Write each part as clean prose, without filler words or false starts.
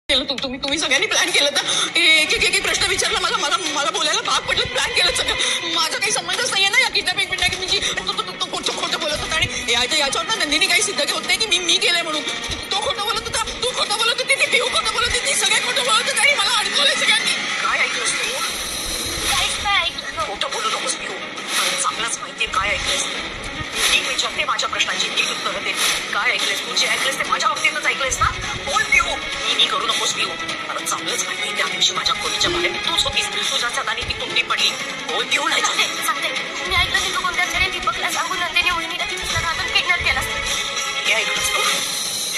तुम्ही सगळ्यांनी प्लॅन केलं तर एक प्रश्न विचारला मला बोलायला भाग पडलं. प्लॅन केलं सगळं. माझा काही संबंधच नाहीये ना या किडनॅपिंग म्हणजे तो खोटं बोलत होता आणि याच्यावर ना नंदिनी काही सिद्ध होत नाही की मी केलंय म्हणून. तो खोटं बोलत होता, तू खोटं बोलत होती, ती पिऊ खोटं बोलत होती, सगळे खोटं बोलत होते आणि मला अडकवलंय सगळ्यांनी. काय ऐकलंस तू? काहीच नाही ऐकलं. खोटं बोलू नकोस पिऊ. चांगलंच माहितीये काय ऐकलंस. नीट विचारते माझ्या प्रश्नांची नीट उत्तरं दे. काय ऐकलंस तू? जे ऐकलंस ते माझ्या बाबतीतच ऐकलंस ना? बोल पिऊ. मी करू नकोस पिऊ. मला चांगलंच माहिती त्या दिवशी माझ्या खोलीच्या बाहेर तूच होतीस. तुझ्या हाताने ती तुटली पडली. बोल पिऊ. नाही सांगते. मी ऐकलं की तू कोणत्या तरी दीपकला सांगून नंदिनी वहिनीला तिथं हातात किडनॅप केलास. हे ऐकलंस तू?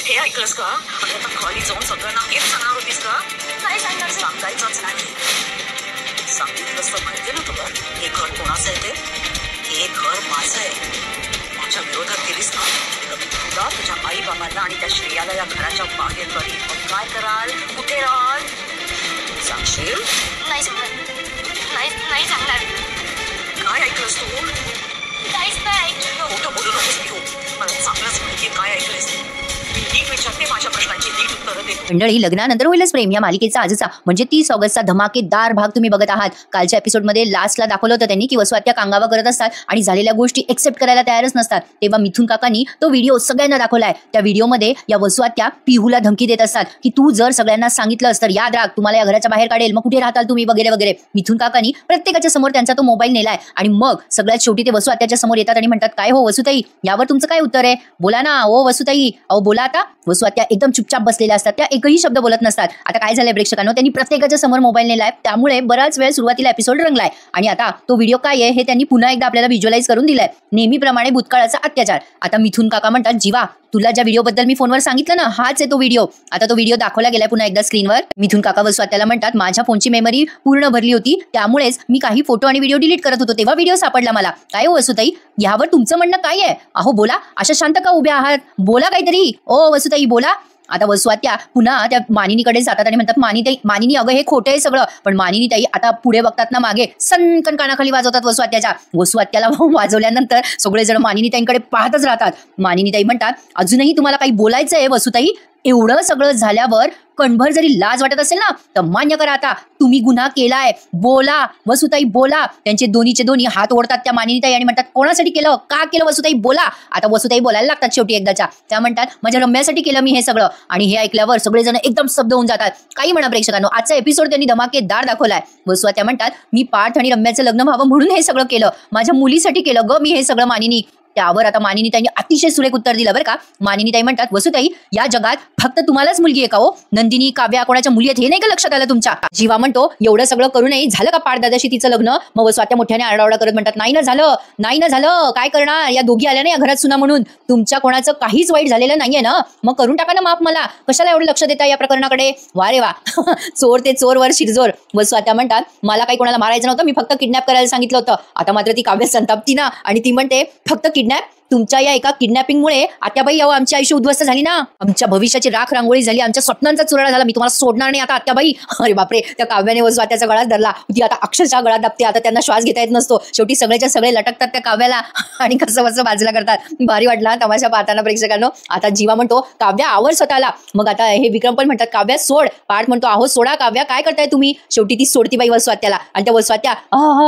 हे ऐकलंस का? आणि आता खाली जाऊन सगळ्यांना हेच सांगणार होतीस का? नाही सांगणार. सांगायचंच नाही. सांगितलंस तर माहिती ना तुला हे घर कोणाचं आहे ते? हे घर माझं आहे. माझ्या विरोधात केलीस ना तुला तुझ्या आई बाबांना आणि त्या श्रेयाला या घराच्या बाहेर करी. मग काय कराल? कुठे राहाल? सांगशील? नाही सांगणार. नाही सांगणार. काय ऐकलंस तू? काहीच नाही ऐकलं. खोटं बोलू नकोस पिऊ. मला चांगलंच माहितीये काय ऐकलंस. मी नीट विचारते माझ्या प्रश्नांची नीट उत्तरं दे. मंडळी, लग्नानंतर होईलच प्रेम या मालिकेचा आजचा म्हणजे 30 ऑगस्टचा धमाकेदार भाग तुम्ही बघत आहात. कालच्या एपिसोडमध्ये लास्टला दाखवलं होतं त्यांनी की वसुआत्या कांगावा करत असतात आणि झालेल्या गोष्टी एक्सेप्ट करायला तयारच नसतात. तेव्हा मिथुन काकांनी तो व्हिडिओ सगळ्यांना दाखवलाय. त्या व्हिडिओमध्ये या वसुआत्या पिहूला धमकी देत असतात की तू जर सगळ्यांना सांगितलंस तर याद राख तुम्हाला या घराच्या बाहेर काढेल, मग कुठे राहताल तुम्ही वगैरे वगैरे. मिथुन काकांनी प्रत्येकाच्या समोर त्यांचा तो मोबाईल नेलाय आणि मग सगळ्यात शेवटी ते वसुआत्याच्या समोर येतात आणि म्हणतात काय हो वसुताई, यावर तुमचं काय उत्तर आहे? बोला ना ओ वसुताई, अहो बोला आता. वसुआत्या एकदम चुपचाप बसलेल्या असतात, त्या एकही शब्द बोलत नसतात. आता काय झालंय प्रेक्षकांनो, त्यांनी प्रत्येकाच्या समोर मोबाईल नेलाय त्यामुळे बराच वेळ सुरुवातीला एपिसोड रंगलाय आणि आता तो व्हिडिओ काय आहे हे त्यांनी पुन्हा एकदा आपल्याला व्हिज्युअलाइज करून दिलाय. नेहमीप्रमाणे भूतकाळाचा अत्याचार. आता मिथुन काका म्हणतात जीवा तुला ज्या व्हिडिओबद्दल मी फोनवर सांगितलं ना हाच आहे तो व्हिडिओ. आता तो व्हिडिओ दाखवला गेलाय पुन्हा एकदा स्क्रीनवर. मिथुन काका वसुआत्याला म्हणतात माझ्या फोनची मेमरी पूर्ण भरली होती त्यामुळेच मी काही फोटो आणि व्हिडिओ डिलीट करत होतो तेव्हा व्हिडिओ सापडला मला. काय हो वसुताई, यावर तुमचं म्हणणं काय आहे? अहो बोला, अशा शांत का उभ्या आहात? बोला काहीतरी ओ वसुताई बोला. आता वसुआत्या पुन्हा त्या मानिनीकडे जातात आणि म्हणतात मानिनी अगं हे खोटं आहे सगळं. पण मानिनी ताई आता पुढे बघतात ना मागे सनकन कानाखाली वाजवतात वसुआत्याच्या. वसुआत्याला वाजवल्यानंतर सगळेजण मानिनी ताईंकडे पाहतच राहतात. मानिनी ताई म्हणतात अजूनही तुम्हाला काही बोलायचं आहे वसुताई? एवढं सगळं झाल्यावर कणभर जरी लाज वाटत असेल ना तर मान्य करा आता तुम्ही गुन्हा केलाय. बोला वसुताई बोला. त्यांचे दोन्ही हात ओढतात त्या मानिनीताई आणि म्हणतात कोणासाठी केलं, का केलं वसुताई बोला. आता वसुताई बोलायला लागतात शेवटी एकदाच्या. त्या म्हणतात माझ्या रम्यासाठी केलं मी हे सगळं. आणि हे ऐकल्यावर सगळेजण एकदम स्तब्ध होऊन जातात. काही म्हणा प्रेक्षकांनो, आजचा एपिसोड त्यांनी धमाकेदार दाखवलाय. वसुआत्या म्हणतात मी पार्थ आणि रम्याचं लग्न व्हावं म्हणून हे सगळं केलं, माझ्या मुलीसाठी केलं ग मी हे सगळं मानिनी. त्यावर आता मानिनी ताईंनी अतिशय सुरेख उत्तर दिलं बरं का. मानिनी ताई म्हणतात वसुताई या जगात फक्त तुम्हालाच मुलगी आहे का हो? नंदिनी काव्या कोणाच्या मुली आहेत हे नाही का लक्षात आलं तुमच्या? जीवा म्हणतो एवढं सगळं करूनही झालं का पाठदादाशी तिचं लग्न? मग वसुआत्या मोठ्याने आरडाओरडा करत म्हणतात नाही ना झालं काय करणार, या दोघी आल्या ना या घरात सुना म्हणून. तुमच्या कोणाचं काहीच वाईट झालेलं नाहीये ना, मग करून टाका ना माफ मला. कशाला एवढं लक्ष देता या प्रकरणाकडे? वा रे वा चोर ते चोरवर शिरजोर. वसुआत्या म्हणतात मला काही कोणाला मारायचं नव्हतं, मी फक्त किडनॅप करायला सांगितलं होतं. आता मात्र ती काव्य संतापती ना आणि ती म्हणते फक्त किडनॅप? तुमच्या या एका किडनॅपिंगमुळे आत्याबाई अहो आमची आयुष्य उद्ध्वस्त झाली ना, आमच्या भविष्याची राख रांगोळी झाली, आमच्या स्वप्नांचा चुराडा झाला. मी तुम्हाला सोडणार नाही आता आत्याबाई. अरे बापरे, त्या काव्याने वसुआत्याचा गळाच धरला. ती आता अक्षरशः गळा दाबते. आता त्यांना श्वास घेता येत नसतो. शेवटी सगळेच्या सगळे लटकतात त्या काव्याला आणि कसं बाजूला करतात. भारी वाटला तमाशा पाहताना प्रेक्षकांनो. आता जीवा म्हणतो काव्या आवर स्वतःला. मग आता हे विक्रम पण म्हणतात काव्या सोड. पार्थ म्हणतो आहो सोडा काव्या, काय करताय तुम्ही? शेवटी ती सोडती बाई वसुआत्याला आणि त्या वसुआत्या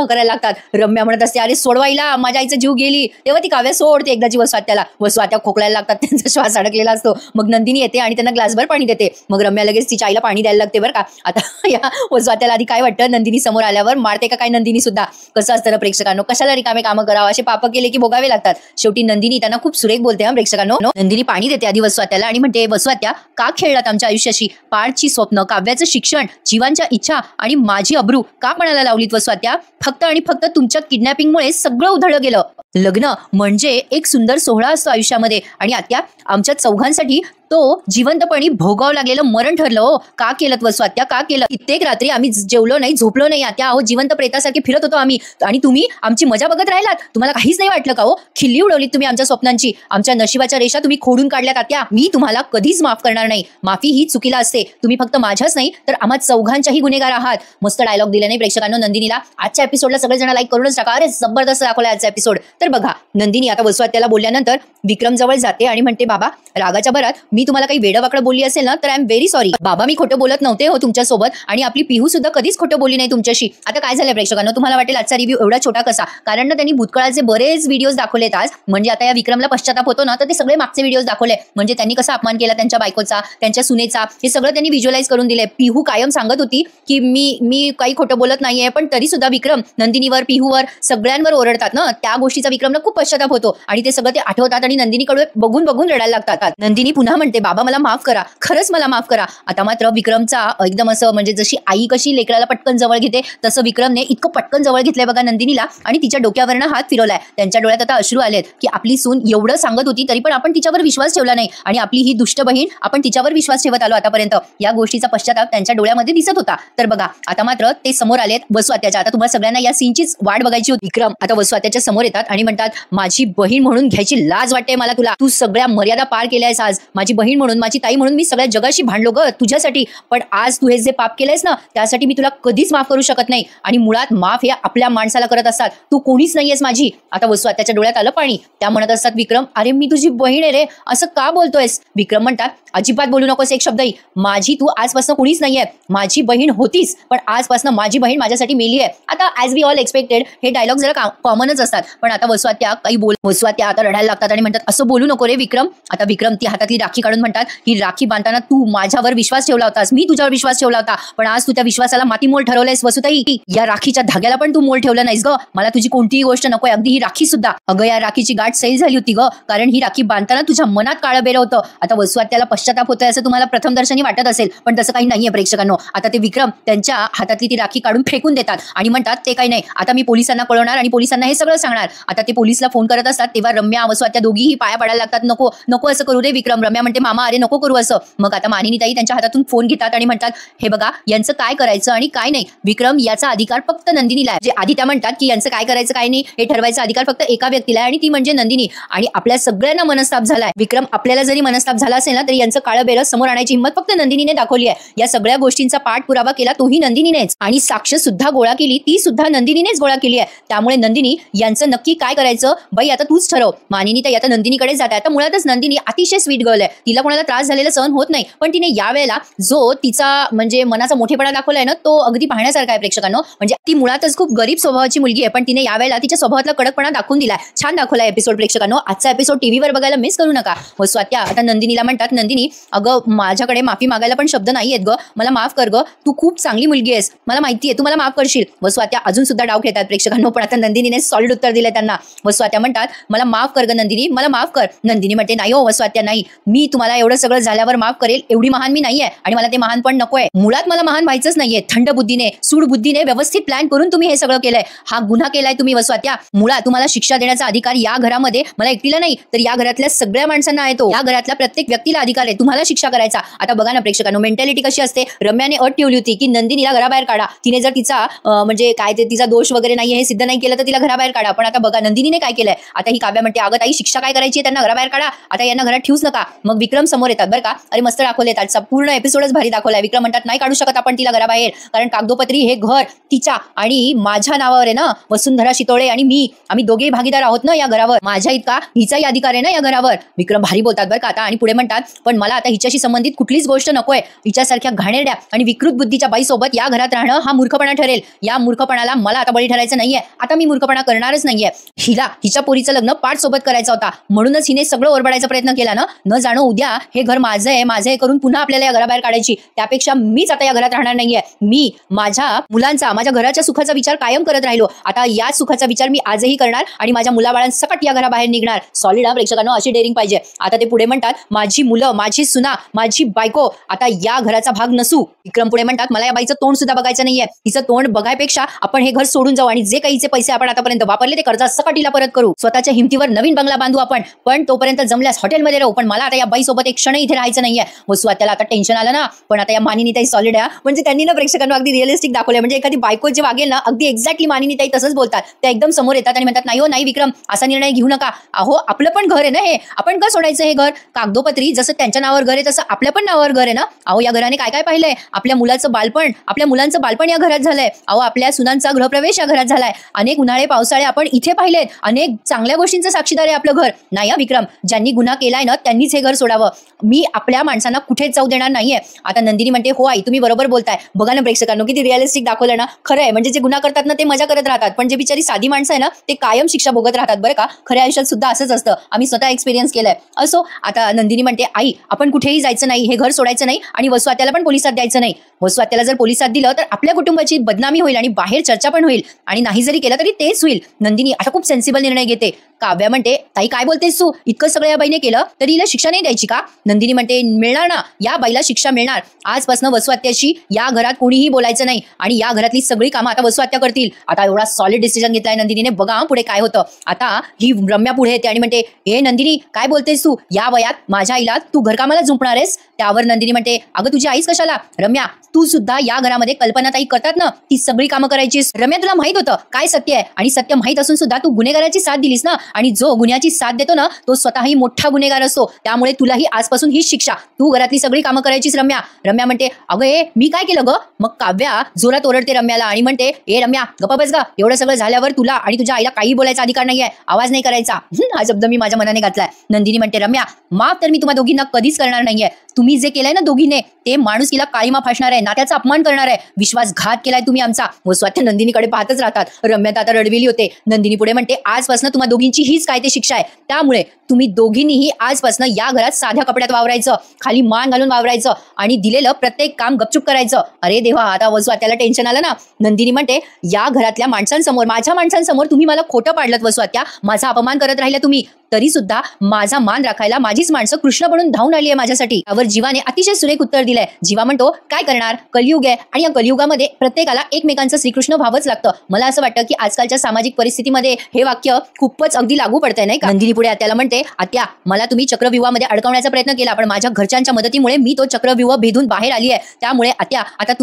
करायला लागतात. रम्या म्हणत असते अरे सोडवायला माझ्या आईचा जीव गेली. तेव्हा ती काव्या सोडते एकदाची वसुआत्याला. वसुआत्या खोकलायला लागतात, त्यांचा श्वास अडकलेला असतो. मग नंदिनी येते आणि त्यांना ग्लासभर पाणी देते. मग रम्या लगेच तिच्या आईला पाणी द्यायला लागते बरं का. आता या वसुआत्याला आधी काय वाटतं नंदिनी समोर आल्यावर मारते का काय नंदिनी सुद्धा? कसं असतं ना प्रेक्षकांनो, कशाला रिकामे कामं करावं, असे पाप केले की भोगावे लागतात. शेवटी नंदिनी त्यांना खूप सुरेख बोलते हा प्रेक्षकांनो. नंदिनी पाणी देते आधी वसुआत्याला आणि म्हणते वसुआत्या का खेळलात आमच्या आयुष्याशी? पार्थची स्वप्न, काव्याचं शिक्षण, जीवांच्या इच्छा आणि माझी अब्रू का पणाला लावलीत वसुआत्या? फक्त आणि फक्त तुमच्या किडनॅपिंगमुळे सगळं उधळलं गेलं. लग्न म्हणजे एक सुंदर सोहळा असतो आयुष्यामध्ये आणि आत्या आमच्या चौघांसाठी तो जिवंतपणी भोगावं लागलेलं मरण ठरलं हो. का केलं वसुआत्या, का केलं? कित्येक रात्री आम्ही जेवलो नाही, झोपलो नाही आत्या. अहो जिवंत प्रेतासारखे फिरत होतो आम्ही आणि तुम्ही आमची मजा बघत राहिलात. तुम्हाला काहीच नाही वाटलं का हो? खिल्ली उडवलीत तुम्ही आमच्या स्वप्नांची, आमच्या नशिबाच्या रेषा तुम्ही खोडून काढल्यात आत्या. मी तुम्हाला कधीच माफ करणार नाही. माफी ही चुकीला असते. तुम्ही फक्त माझ्याच नाही तर आम्हा चौघांच्याही गुन्हेगार आहात. मस्त डायलॉग दिले नाही प्रेक्षकांनो नंदिनीला. आजच्या एपिसोडला सगळेजण लाईक करूनच टाका. अरे जबरदस्त दाखवला आजचा एपिसोड. तर बघा नंदिनी आता वसुआत्याला बोलल्यानंतर विक्रम जवळ जाते आणि म्हणते बाबा रागाच्या भरात मी मी तुम्हाला काही वेडवाकडं बोलली असेल ना तर आय एम व्हेरी सॉरी. बाबा मी खोटं बोलत नव्हते हो तुमच्यासोबत आणि आपली पिहू सुद्धा कधीच खोटं बोलली नाही तुमच्याशी. आता काय झालं प्रेक्षकांनो, तुम्हाला वाटेल आजचा रिव्ह्यू एवढा छोटा कसा, कारण ना त्यांनी भूतकाळाचे बरेच व्हिडिओज दाखवलेत आज. म्हणजे आता या विक्रमला पश्चाताप होतो ना तर ते सगळे मागचे व्हिडिओज दाखवले, म्हणजे त्यांनी कसा अपमान केला त्यांच्या बायकोचा, त्यांच्या सुनेचा, हे सगळं त्यांनी व्हिज्युअलाइज करून दिले. पिहू कायम सांगत होती की मी काही खोटं बोलत नाहीये, पण तरी सुद्धा विक्रम नंदिनीवर, पिहूवर, सगळ्यांवर ओरडतात ना, त्या गोष्टीचा विक्रमला खूप पश्चाताप होतो आणि ते सगळं ते आठवतात आणि नंदिनीकडे बघून बघून रडायला लागतात. नंदिनी पुन्हा म्हणते बाबा मला माफ करा, खरंच मला माफ करा. आता मात्र विक्रमचा एकदम असं म्हणजे जशी आई कशी लेकराला पटकन जवळ घेते तसं विक्रमने इतकं पटकन जवळ घेतलंय बघा नंदिनीला आणि तिच्या डोक्यावरनं हात फिरवलाय. त्यांच्या डोळ्यात आता अश्रू आलेत की आपली सून एवढं सांगत होती तरी पण आपण तिच्यावर विश्वास ठेवला नाही आणि आपली ही दुष्ट बहीण आपण तिच्यावर विश्वास ठेवत आलो आतापर्यंत. या गोष्टीचा पश्चाताप त्यांच्या डोळ्यामध्ये दिसत होता. तर बघा आता मात्र ते समोर आलेत वसुआत्याच्या. आता तुम्हाला सगळ्यांना या सीनचीच वाट बघायची होती. विक्रम आता वसुआत्याच्या समोर येतात आणि म्हणतात माझी बहीण म्हणून घ्यायची लाज वाटते मला तुला, तू सगळ्या मर्यादा पार केल्यास आज. माझी बहीण म्हणून, माझी ताई म्हणून मी सगळ्या जगाशी भांडलो ग तुझ्यासाठी, पण आज तू हे जे पाप केलंयस ना त्यासाठी मी तुला कधीच माफ करू शकत नाही आणि मुळात माफ हे आपल्या माणसाला करत असतात, तू कोणीच नाहीयेस माझी. आता वसुआत्याच्या डोळ्यात आलं पाणी. त्या म्हणत असतात विक्रम अरे मी तुझी बहीण आहे रे, असं का बोलतोयस. विक्रम म्हणतात अजिबात बोलू नकोस एक शब्दही, माझी तू आजपासून कुणीच नाहीये, माझी बहीण होतीस पण आजपासून माझी बहीण माझ्यासाठी मेली आहे. आता ऍज वी ऑल एक्सपेक्टेड हे डायलॉग जरा कॉमनच असतात, पण आता वसुआत्या काही वसुआत्या आता रडायला लागतात आणि म्हणतात असं बोलू नको रे विक्रम. आता विक्रम ती हातातली राखी काढून म्हणतात ही राखी बांधताना तू माझ्यावर विश्वास ठेवला होतास, मी तुझ्यावर विश्वास ठेवला होता, पण आज तू त्या विश्वासाला मातीमोल ठरवलंयस वसुताई. या राखीच्या धाग्याला पण तू मोल ठेवलं नाहीस ग. मला तुझी कोणतीही गोष्ट नकोय, अगदी ही राखी सुद्धा. अगं या राखीची गाठ सैल झाली होती ग, कारण ही राखी बांधताना तुझ्या मनात काळं बेरं होतं. आता वसुआत्याला पश्चाताप होतोय असं तुम्हाला प्रथम दर्शनी वाटत असेल, पण तसं काही नाहीये प्रेक्षकांनो. आता ते विक्रम त्यांच्या हातातली ती राखी काढून फेकून देतात आणि म्हणतात ते काही नाही, आता मी पोलिसांना कळवणार आणि पोलिसांना हे सगळं सांगणार. आता ते पोलिसला फोन करत असतात तेव्हा रम्या वसुआत्या दोघीही पाया पडायला लागतात. नको नको असं करू रे विक्रम. रम्या म्हणते मामा अरे नको करू असं. मग आता मानिनीताई त्यांच्या हातातून फोन घेतात आणि म्हणतात हे बघा यांचं काय करायचं आणि काय नाही, विक्रम याचा अधिकार फक्त नंदिनीला आहे. जे आधी त्या म्हणतात की यांचं काय करायचं काय नाही हे ठरवायचा अधिकार फक्त एका व्यक्तीला आहे आणि ती म्हणजे नंदिनी. आणि आपल्या सगळ्यांना मनस्ताप झालाय विक्रम, आपल्याला जरी मनस्ताप झाला असेल ना तरी यांचं काळं बेरं समोर आणायची हिंमत फक्त नंदिनीने दाखवली आहे. या सगळ्या गोष्टींचा पाठपुरावा केला तोही नंदिनीनेच आणि साक्ष सुद्धा गोळा केली ती सुद्धा नंदिनीनेच गोळा केली आहे. त्यामुळे नंदिनी यांचं नक्की काय करायचं बाई आता तूच ठरव. मानिनीताई आता नंदिनीकडे जात आहे. आता मुळातच नंदिनी अतिशय स्वीट गर्ल आहे, तिला कोणाला त्रास झालेला सहन होत नाही, पण तिने यावेळेला जो तिचा म्हणजे मनाचा मोठेपणा दाखवलाय ना तो अगदी पाहण्यासारखा आहे प्रेक्षकांनो. म्हणजे ती मुळातच खूप गरीब स्वभावाची मुलगी आहे, पण तिने यावेळेला तिच्या स्वभावातला कडकपणा दाखवून दिलाय. छान दाखवलाय एपिसोड प्रेक्षकांनो. आजचा एपिसोड टीव्हीवर बघायला मिस करू नका. वसुआत्या आता नंदिनीला म्हणतात नंदिनी अगं माझ्याकडे माफी मागायला पण शब्द नाहीयेत ग, मला माफ कर ग, तू खूप चांगली मुलगी आहेस, मला माहिती आहे तू मला माफ करशील. वसुआत्या अजून सुद्धा डाव घेतात प्रेक्षकांनो, पण आता नंदिनीने सॉलिड उत्तर दिले त्यांना. वसुआत्या म्हणतात मला माफ कर ग नंदिनी, मला माफ कर. नंदिनी म्हणते नाही हो वसुआत्या नाही, मी तुम्हाला एवढं सगळं झाल्यावर माफ करेल एवढी महान मी नाहीये आणि मला ते महान पण नकोय. मुळात मला महान व्हायचंच नाहीये. थंड बुद्धीने सूड बुद्धीने व्यवस्थित प्लॅन करून तुम्ही हे सगळं केलंय. हा गुन्हा केलाय तुम्ही वसुआत्या. मुळात तुम्हाला शिक्षा देण्याचा अधिकार या घरामध्ये मला एकटीला नाही तर या घरातल्या सगळ्या माणसांना आहे. तो या घरातल्या प्रत्येक व्यक्तीला अधिकार आहे तुम्हाला शिक्षा करायचा. आता बघा ना प्रेक्षकांनो मेंटॅलिटी कशी असते. रम्याने अट ठेवली होती की नंदिनीला घराबाहेर काढा, तिने जर तिचा म्हणजे काय ते तिचा दोष वगैरे नाहीये हे सिद्ध नाही केलं तर तिला घराबाहेर काढा. पण आता बघा नंदिनीने काय केलंय. आता ही काव्या म्हणते अगं ताई शिक्षा काय करायची, त्यांना घराबाहेर काढा, आता यांना घरात ठेवूच नका. मग विक्रम समोर येतात बरं का, अरे मस्त दाखवले आजचा पूर्ण एपिसोडच भारी दाखवलाय. विक्रम म्हणतात नाही काढू शकत आपण तिला घराबाहेर, कारण कागदोपत्री हे घर तिच्या आणि माझ्या नावावर आहे ना. वसुंधरा शितोळे आणि मी आम्ही दोघेही भागीदार आहोत ना या घरावर, माझ्या इतका हिचाही अधिकार आहे ना या घरावर. विक्रम भारी बोलतात बरं का आता आणि पुढे म्हणतात पण मला आता हिच्याशी संबंधित कुठलीच गोष्ट नकोय. हिच्यासारख्या घाणेरड्या आणि विकृत बुद्धीच्या बाईसोबत या घरात राहणं हा मूर्खपणा ठरेल. या मूर्खपणाला मला आता बळी ठरायचं नाहीये. आता मी मूर्खपणा करणारच नाहीये. हिच्या पोरीचं लग्न पाठ सोबत करायचं होता म्हणूनच हिने सगळं ओरबडायचा प्रयत्न केला ना. न जाणं उद्या हे घर माझं आहे करून पुन्हा आपल्याला या घराबाहेर काढायची. त्यापेक्षा मीच आता या घरात राहणार नाहीये. मी माझ्या मुलांचा माझ्या घराच्या सुखाचा विचार कायम करत राहिलो, आता या सुखाचा विचार मी आजही करणार आणि माझ्या मुलाबाळांसकट या घराबाहेर निघणार. सॉलिड हा प्रेक्षकांनो, अशी डेअरिंग पाहिजे. आता ते पुढे म्हणतात माझी मुलं माझी सुना माझी बायको आता या घराचा भाग नसू. विक्रम पुढे म्हणतात मला या बाईचं तोंड सुद्धा बघायचं नाहीये. हिचं तोंड बघायपेक्षा आपण हे घर सोडून जाऊ आणि जे काहीचे पैसे आपण आतापर्यंत वापरले ते कर्जा सकाटीला परत करू. स्वतःच्या हिमतीवर नवीन बंगला बांधू आपण, पण तोपर्यंत जमल्यास हॉटेलमध्ये राहू. पण मला आता या बाईसोबत एक क्षण इथे राहायचं नाहीये. वसुआत्याला आता टेन्शन आलं ना, पण आता या मानिनीताई सॉलिड आहे. म्हणजे त्यांनी ना प्रेक्षकांना अगदी रिअलिस्टिक दाखवलंय. म्हणजे एखादी बायको जे वागेल ना अगदी एक्झॅक्टली मानिनीताई तसंच बोलतात. त्या एकदम समोर येतात आणि म्हणतात नाही हो नाही विक्रम असा निर्णय घेऊ नका. अहो आपलं पण घर आहे ना हे, आपण का सोडायचं हे घर. कागदोपत्री जसं त्यांच्या नावावर घर आहे तसं आपल्या पण नावावर घर आहे ना. अहो या घराने काय काय पाहिलंय. आपल्या मुलाचं बालपण आपल्या मुलांचं बालपण या घरात झालंय. अहो आपल्या सुनांचा गृहप्रवेश या घरात झालाय. अनेक उन्हाळे पावसाळे आपण इथे पाहिलेत. अनेक चांगल्या गोष्टींचं साक्षीदार आहे आपलं घर. नाही विक्रम ज्यांनी गुन्हा केलाय ना त्यांनीच हे घर सोडावं. मी आपल्या माणसांना कुठेच जाऊ देणार नाहीये. आता नंदिनी म्हणते हो आई तुम्ही बरोबर बोलताय. बघा ना प्रेक्षकांनो किती रिअलिस्टिक दाखवलं ना. खरं आहे म्हणजे जे गुन्हा करतात ना ते मजा करत राहतात, पण जे बिचारी साधी माणसं आहे ना ते कायम शिक्षा भोगत राहतात बरं का. खऱ्या आयुष्यात सुद्धा असंच असतं. आम्ही स्वतः एक्सपिरियन्स केलंय. असो आता नंदिनी म्हणते आई आपण कुठेही जायचं नाही, हे घर सोडायचं नाही आणि वसू आत्याला पण पोलिसात द्यायचं नाही. वसू आत्याला जर पोलिसात दिलं तर आपल्या कुटुंबाची बदनामी होईल आणि बाहेर चर्चा पण होईल आणि नाही जरी केलं तरी तेच होईल. नंदिनी आता खूप सेन्सिबल निर्णय घेते. काव्या म्हणते ताई काय बोलतेस तू, इतकं सगळं या बाईने केलं तरी हिला शिक्षा नाही द्यायची का. नंदिनी म्हणते मिळणार ना, या बाईला शिक्षा मिळणार. आजपासून वसू आत्याशी या घरात कोणीही बोलायचं नाही आणि या घरातली सगळी कामं आता वसू आत्या करतील. आता एवढा सॉलिड डिसिजन घेतलाय नंदिनीने. बघा पुढे काय होतं. आता ही रम्या पुढे येते आणि म्हणते हे नंदिनी काय बोलतेस तू, या वयात माझ्या आईला तू घरकामाला झुंपणार आहेस. त्यावर नंदिनी म्हणते अगं तुझी आईच कशाला. रम्या तू सुद्धा या घरामध्ये कल्पनाताई करतात ना ती सगळी कामं करायचीस. रम्या तुला माहित होतं काय सत्य आहे आणि सत्य माहित असून सुद्धा तू गुन्हेगाराची साथ दिलीस ना, आणि जो गुन्ह्याची साथ देतो ना तो स्वतःही मोठा गुन्हेगार असतो. त्यामुळे तुलाही आजपासून हीच शिक्षा, तू घरातली सगळी कामं करायचीस. रम्या रम्या म्हणते अगं ए मी काय केलं ग. मग काव्या जोरात ओरडते रम्याला आणि म्हणते ए रम्या गप्प बस ग. एवढं सगळं झाल्यावर तुला आणि तुझ्या आईला काही बोलायचा अधिकार नाहीये, आवाज नाही करायचा. हा शब्द मी माझ्या मनाने घातलाय. नंदिनी म्हणते रम्या माफ तर मी तुम्हा दोघींना कधीच करणार नाहीये. तुम्ही जे केलंय ना दोघीने ते माणुसकीला काळीमा फासणार आहे, नात्याचा अपमान करणार आहे, विश्वासघात केलाय तुम्ही आमचा. वसू आत्या नंदिनीकडे पाहतच राहतात. रम्या तर आता रडविली होते. नंदिनी पुढे म्हणते आजपासून तुम्हा दोघींची हीच काय ते शिक्षा आहे. त्यामुळे तुम्ही दोघींनीही आजपासून या घरात साध्या कपड्यात वावरायचं, खाली मान घालून वावरायचं आणि दिलेलं प्रत्येक काम गपचूप करायचं. अरे देवा आता वसू आत्याला टेन्शन आलं ना. नंदिनी म्हणते या घरातल्या माणसांसमोर माझ्या माणसांसमोर तुम्ही मला खोटं पाडलं वसू आत्या, माझा अपमान करत राहिला तुम्ही, तरी सुद्धा माझा मान राखायला माझीच माणसं कृष्ण बनून धावून आली आहे माझ्यासाठी. यावर जीवाने अतिशय सुरेख उत्तर दिलंय. जीवा म्हणतो काय करणार, कलियुग आहे आणि या कलियुगामध्ये प्रत्येकाला एकमेकांचं श्रीकृष्ण व्हावंच लागतं. मला असं वाटतं की आजकालच्या सामाजिक परिस्थितीमध्ये हे वाक्य खूपच अगदी लागू पडतंय नाही का. नंदिनी पुढे आत्याला म्हणते आत्या मला तुम्ही चक्रव्यूहामध्ये अडकवण्याचा प्रयत्न केला, पण माझ्या घरच्यांच्या मदतीमुळे मी तो चक्रव्यूह भेदून बाहेर आली आहे. त्यामुळे आत्या आता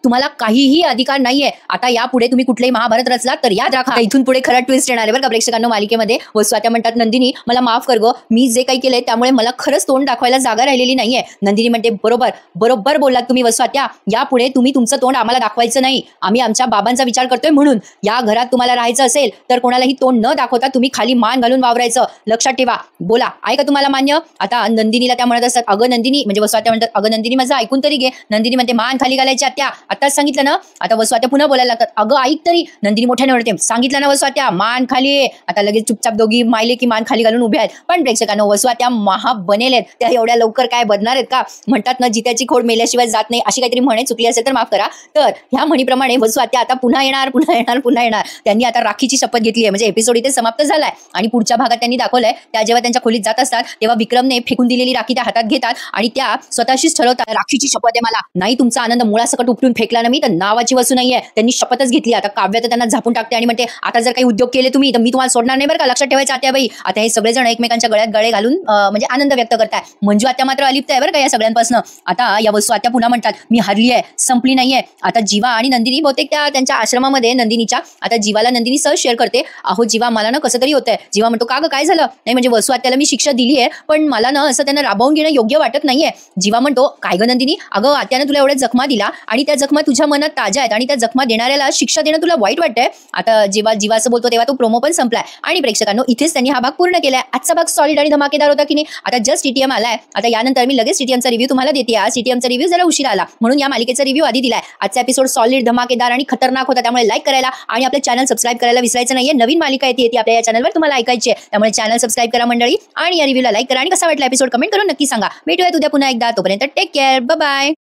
तुम्हाला काहीही अधिकार नाहीये. आता यापुढे तुम्ही कुठलेही महाभारत रचलात तर याद राखा इथून पुढे खरा ट्विस्ट येणार आहे बरं का प्रेक्षकांनो मालिकेमध्ये. वसू आत्या म्हणतात नंदिनी मला माफ कर गो, मी जे काही केलंय त्यामुळे मला खरंच तोंड दाखवायला जागा राहिलेली नाहीये. नंदिनी म्हणते बरोबर बोललात तुम्ही वसू आत्या, यापुढे तुम्ही तुमचं तोंड आम्हाला दाखवायचं नाही. आम्ही आमच्या बाबांचा विचार करतोय म्हणून. या घरात तुम्हाला राहायचं असेल तर कोणालाही तोंड न दाखवता तुम्ही खाली मान घालून वावरायचं, लक्षात ठेवा. बोला आहे का तुम्हाला मान्य. आता नंदिनीला त्या म्हणत असतात अगं नंदिनी, म्हणजे वसू आत्या म्हणतात अगं नंदिनी माझं ऐकून तरी घे. नंदिनी म्हणते मान खाली घालायची आत्या, आताच सांगितलं ना. आता वसू आत्या पुन्हा बोलायला लागतात अगं ऐक तरी. नंदिनी मोठ्याने म्हणते सांगितलं ना वसू आत्या मान खाली आहे. आता लगेच चुपचाप दोघी मायले की मान खाली घालून उभ्या आहेत. पण प्रेक्षकांनो वसू आत्या महा बनेल आहेत, त्या एवढ्या लवकर काय बदणार आहेत का. म्हणतात ना जित्याची खोड मेल्याशिवाय जात नाही, अशी काहीतरी म्हणे चुकली असेल तर माफ करा. तर ह्या म्हणीप्रमाणे वसू आत्या आता पुन्हा येणार. त्यांनी आता राखीची शपथ घेतली आहे. म्हणजे एपिसोड इथे समाप्त झालाय आणि पुढच्या भागात त्यांनी दाखवलंय त्या जेव्हा त्यांच्या खोलीत जात असतात तेव्हा विक्रमने फेकून दिलेली राखी त्या हातात घेतात आणि त्या स्वतःशीच ठरवतात राखीची शपथ आहे मला, नाही तुमचा आनंद मुळासकट उपटून फेकला ना मी तर नावाची वसू नाहीये. त्यांनी शपथच घेतली. आता काव्य तर त्यांना झापून टाकते आणि म्हणते आता जर काही उद्योग केले तुम्ही तर मी तुम्हाला सोडणार नाही बरं का, लक्षात ठेवायचं आत्याबाई. आता हे सगळेजण एकमेकांच्या गळ्यात गळे घालून म्हणजे आनंद व्यक्त करताय. मंजू आत्या मात्र अलिप्त आहे बरं का या सगळ्यांपासून. आता या वसू आत्या पुन्हा म्हणतात मी हरली आहे, संपली नाहीये. आता जीवा आणि नंदिनी बहुतेक त्यांच्या आश्रमामध्ये नंदिनीच्या आता जीवाला नंदिनी सहज शेअर करते अहो जीवा मला ना कसं तरी होतंय. जीवा म्हणतो का ग काय झालं. नाही म्हणजे वसू आत्याला मी शिक्षा दिली आहे पण मला ना असं त्यांना राबवून घेणं योग्य वाटत नाहीये. जीवा म्हणतो काय ग नंदिनी, अगं आत्यानं तुला एवढ्या जखमा दिला आणि त्या जखमा तुझ्या मनात ताज्या आहेत आणि त्या जखमा देणाऱ्याला शिक्षा देणं तुला वाईट वाटतंय. आता जीवा असं बोलतो तेव्हा तो प्रोमो पण संपलाय आणि प्रेक्षकांनो इथेच त्यांनी हा भाग पूर्ण केलाय. आजचा भाग सॉलिड आणि धमाकेदार होता की नाही. आता जस्ट टीटीएम आलाय. आता यानंतर मी लगेच टीटीएमचा रिव्ह्यू तुम्हाला देते. आज टीटीएमचा रिव्ह्यू जरा उशीर आला म्हणून या मालिकेचा रिव्ह्यू आधी दिलाय. आजचा एपिसोड सॉलिड धमाकेदार आणि खतरनाक होता, त्यामुळे लाईक करायला आणि आपलं चॅनल सबस्क्राईब करायला विसरायचं नाहीये. नवीन मालिका येते आपल्या या चॅनलवर तुम्हाला ऐकायची आहे, त्यामुळे चॅनल सबस्क्राईब करा मंडळी आणि या रिव्ह्यूला लाईक करा आणि कसा वाटला एपिसोड कमेंट करून नक्की सांगा. भेटूया उद्या पुन्हा एकदा. तोपर्यंत टेक केअर, बाय बाय.